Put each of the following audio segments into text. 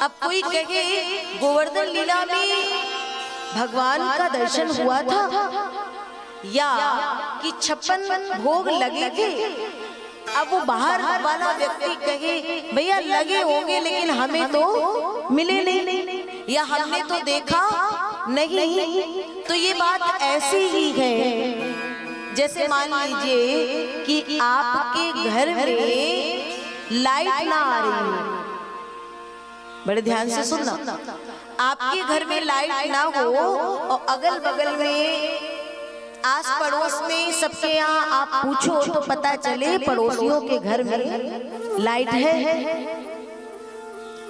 अब कोई कहे गोवर्धन लीला में भगवान का दर्शन हुआ था या कि 56 भोग लगे थे। अब वो बाहर वाला व्यक्ति कहे भैया लगे होंगे लेकिन हमें तो मिले नहीं या हमने तो देखा नहीं, तो ये बात ऐसी ही है जैसे मान लीजिए कि आपके घर में लाइट ना आ रही है, बड़े ध्यान से सुनना, आपके घर में लाइट ना हो और अगल बगल में आस पड़ोस में सबके यहाँ आप पूछो तो पता चले पड़ोसियों के घर में लाइट है,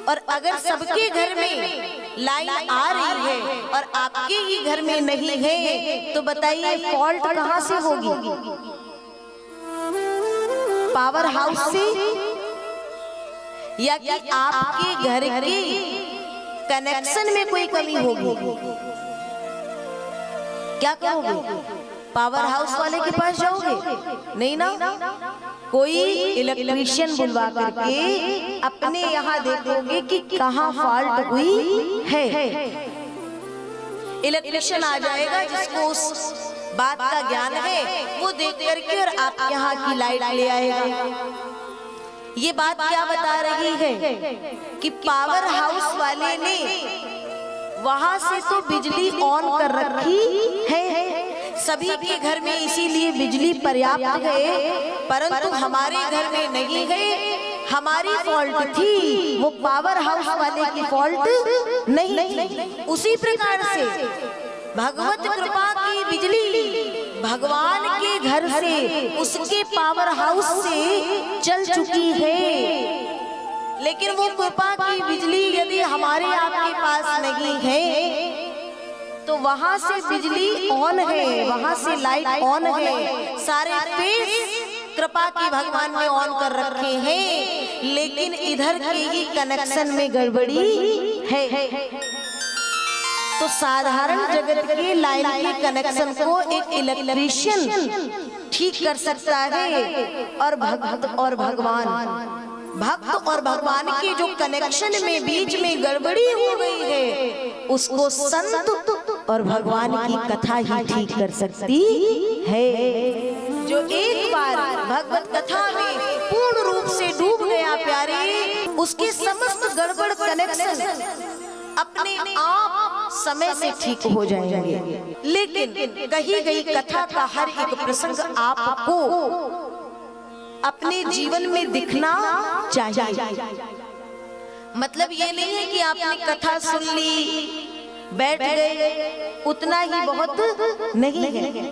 और अगर सबके घर में लाइट आ रही है और आपके ही घर में नहीं है तो बताइए फॉल्ट कहाँ से होगी? पावर हाउस से या कि आपके घर के कनेक्शन में कोई कमी होगी? क्या कहोगे? पावर हाउस वाले के पास जाओगे? नहीं ना, कोई इलेक्ट्रीशियन बुलवा करके अपने यहाँ देखोगे कि कहाँ फॉल्ट हुई है। इलेक्ट्रीशियन आ जाएगा जिसको उस बात का ज्ञान है, वो देख करके और आपके यहाँ की लाइट ले आएगा। ये बात क्या बता रही है कि पावर हाउस वाले ने वहां से तो बिजली ऑन कर रखी है, सभी के घर में इसीलिए बिजली पर्याप्त है, परंतु हमारे घर में नहीं है। हमारी फॉल्ट थी, वो पावर हाउस वाले की फॉल्ट नहीं। उसी प्रकार से भगवत कृपा की बिजली भगवान के घर से, उसके पावर हाउस से चल चुकी है, लेकिन वो कृपा की बिजली यदि हमारे आपके पास नहीं है तो वहां से बिजली ऑन है, वहां से लाइट ऑन है, सारे फेस कृपा की भगवान ने ऑन कर रखे हैं, लेकिन इधर के ही कनेक्शन में गड़बड़ी है। तो साधारण जगत के लाइन के कनेक्शन को एक इलेक्ट्रीशियन ठीक कर सकता है, और भक्त और भगवान के जो कनेक्शन में बीच में गड़बड़ी हो गई है, उसको संत और भगवान की कथा ही ठीक कर सकती है। जो एक बार भगवत कथा में पूर्ण रूप से डूब गया प्यारे, उसके समस्त गड़बड़ कनेक्शन अपने आप समय से ठीक हो जाएंगे। लेकिन कही गई कथा का हर एक प्रसंग आपको अपने जीवन में दिखना चाहिए। मतलब ये नहीं है कि आपने कथा सुन ली बैठ गए, उतना ही बहुत नहीं है।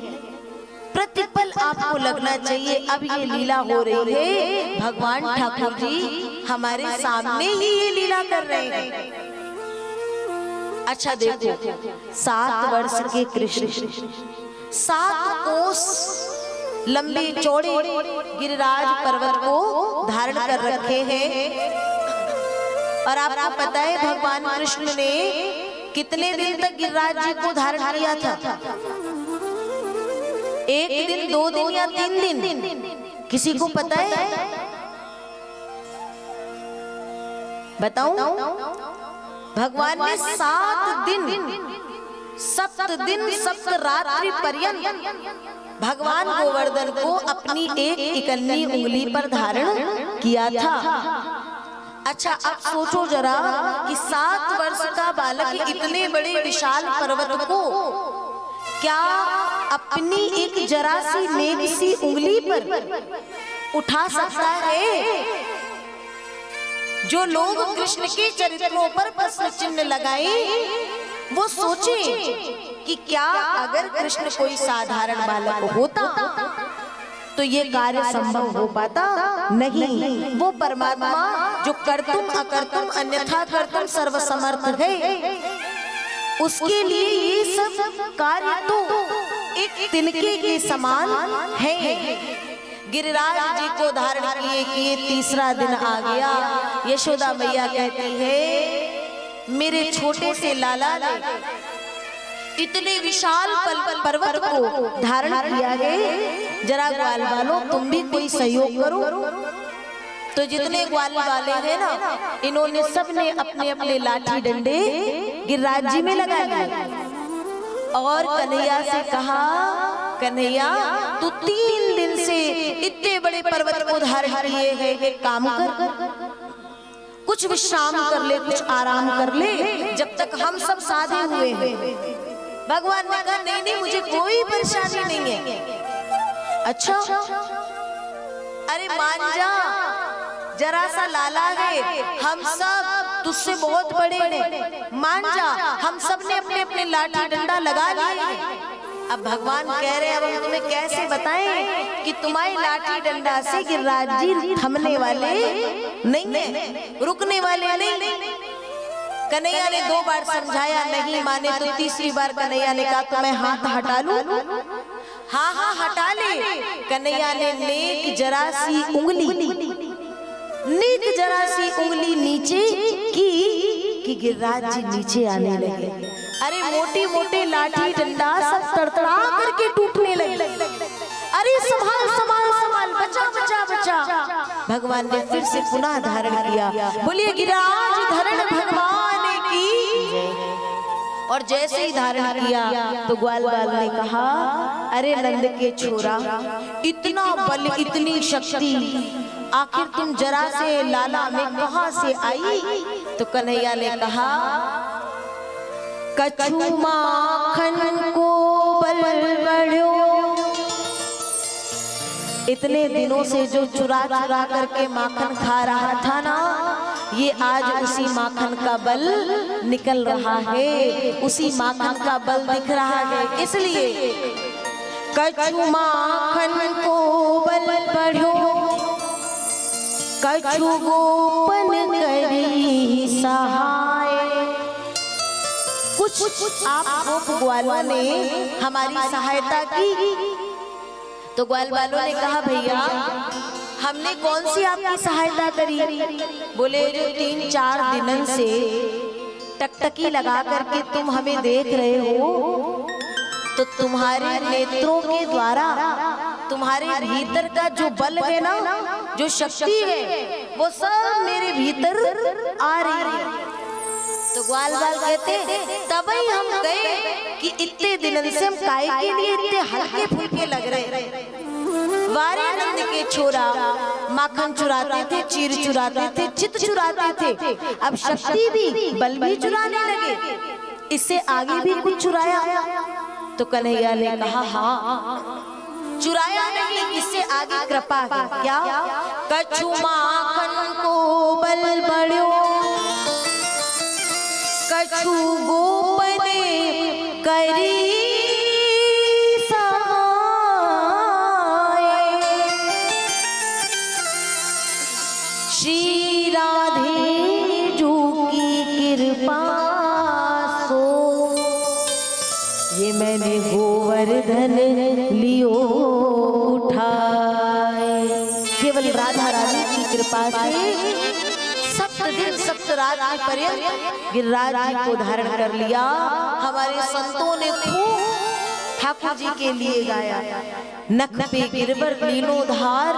प्रतिपल आपको लगना चाहिए अब ये लीला हो रही है, भगवान ठाकुर जी हमारे सामने ही ये लीला कर रहे हैं। अच्छा देखो, 7 वर्ष के कृष्ण 7 कोस लंबे चौड़े गिरिराज पर्वत को धारण कर रखे हैं, और आपको पता है भगवान कृष्ण ने कितने दिन तक गिरिराज जी को धारण किया था? 1 दिन, 2 दिन या 3 दिन? किसी को पता है? बताऊं? भगवान ने 7 दिन सप्त रात्रि पर्यंत भगवान गोवर्धन को अपनी एक इकन्नी उंगली पर धारण किया था। अच्छा अब सोचो जरा कि 7 वर्ष का बालक इतने बड़े विशाल पर्वत को क्या अपनी एक जरा सी नेक सी उंगली पर उठा सकता है? जो लोग कृष्ण के चरित्रों पर प्रश्न चिन्ह लगाए, वो सोचे कि क्या अगर कृष्ण कोई साधारण बालक होता तो ये कार्य संभव हो पाता? नहीं, वो परमात्मा जो कर्तुम अकर्तुम अन्यथा कर्तुम सर्वसमर्थ है, उसके लिए ये सब कार्य तो एक तिनके के समान है। गिरिराज जी को धारण किए 3रा दिन आ गया। यशोदा मैया कहती है मेरे छोटे से लाला ने इतने विशाल पर्वत को धारण किया है, जरा ग्वाल वालों तुम भी कोई सहयोग करो। तो जितने ग्वाल वाले हैं ना, इन्होंने सबने अपने अपने लाठी डंडे गिरिराज जी में लगा लिए और कन्हैया से कहा, कन्हैया तू 3 दिन से इतने बड़े पर्वत को धारण किए है, एक काम कर, कुछ विश्राम कर ले, कुछ आराम कर ले, जब तक हम सब साधे हुए हैं। भगवान ने कहा नहीं नहीं, मुझे कोई परेशानी नहीं है। अच्छा, अरे मान जा, जरा सा लाला है, हम सब तुझसे बहुत बड़े हैं, मान जा, हम सब ने अपने अपने लाठी डंडा लगा लिए। अब भगवान कह रहे हैं, अब हम तुम्हें कैसे बताएं कि तुम्हारी लाठी डंडा से गिरिराज जी थमने वाले नहीं है, रुकने वाले नहीं। कन्हैया ने 2 बार समझाया, नहीं माने तो तीसरी बार कन्हैया ने कहा तो मैं हाथ हटा लूं? हाँ हाँ हटा ले। कन्हैया ने नेक जरा सी उंगली नीचे की कि गिरिराज जी नीचे आने लगे। अरे मोटे मोटे लाठी डंडा सब तड़तड़ा करके टूटने लगे। अरे संभाल संभाल संभाल, बचा बचा बचा। भगवान ने फिर से पुनः धारण किया। बोलिए गिरिराज धरण भगवान की। और जैसे ही धारण किया तो ग्वाल बाल ने कहा, अरे नंद के छोरा, इतना बल इतनी शक्ति आखिर तुम जरा से लाला में कहां से आई? तो कन्हैया ने कहा, कछु माखन को बल बढ़्यो। इतने दिनों से जो चुरा चुरा करके माखन खा रहा था ना, ये आज उसी माखन का बल निकल रहा है, उसी माखन का बल दिख रहा है। इसलिए कछु माखन को बल बढ़्यो, कछु गोपन करी सहाय। कुछ आप गोप ग्वालों ने हमारी सहायता की। तो ग्वाल वालों ने कहा, भैया हमने कौन सी आपकी सहायता करी? बोले जो 3-4 दिनों से टकटकी लगा करके तुम हमें देख रहे हो, तो तुम्हारे नेत्रों के द्वारा तुम्हारे भीतर का जो बल है ना, जो शक्ति है, वो सब मेरे भीतर आ रही है। तो ग्वाल बाल कहते, तब ही हम गए कि इतने दिनों से हम काय के लिए इतने हल्के फुल्के लग रहे। वारे नंद के छोरा, माखन चुराते थे, चीर चुराते थे, चित चुराते थे, अब शक्ति भी बल भी चुराने लगे। इससे आगे भी कुछ चुराया? तो कन्हैया ने कहा, हाँ चुराया नहीं, इससे आगे कृपा है। क्या? कछु माखन को बल बढ़्यो, कछु गोपन करी सहाय। श्री राधे जो की कृपा सो, ये मैंने गोवर्धन लियो उठाए। केवल राधा रानी की कृपा से 7 दिन 7 रात पर्यंत गिरिराज जी को धारण कर लिया। हमारे संतों ने खूब ठाकुर जी के लिए गाया, नख पे गिरवर लीलोधार,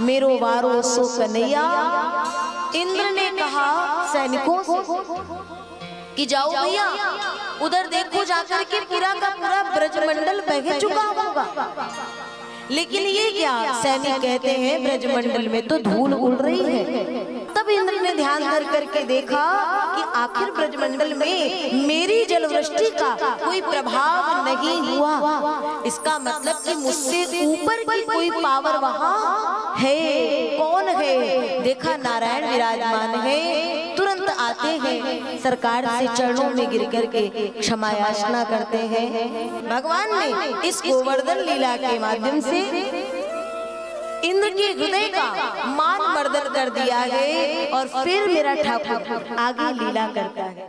मेरो वारो सो कन्हैया। इंद्र ने कहा सैनिकों से कि जाओ भैया उधर देखो जाकर के पूरा का पूरा ब्रजमंडल बह चुका होगा। लेकिन ये क्या? सैनिक कहते हैं ब्रजमंडल में तो धूल उड़ रही है। तब इंद्र ने ध्यान धर करके देखा कि आखिर ब्रजमंडल में मेरी जलवृष्टि का कोई प्रभाव नहीं हुआ। इसका मतलब कि मुझसे ऊपर की कोई पावर वहाँ है। कौन है? देखा नारायण विराजमान है। तुरंत आते हैं, सरकार से चरणों में गिर करके क्षमा याचना करते हैं। भगवान ने इस गोवर्धन लीला के माध्यम से इंद्र के हृदय का मान मर्दन कर दिया है और फिर मेरा ठाकुर आगे लीला करता है।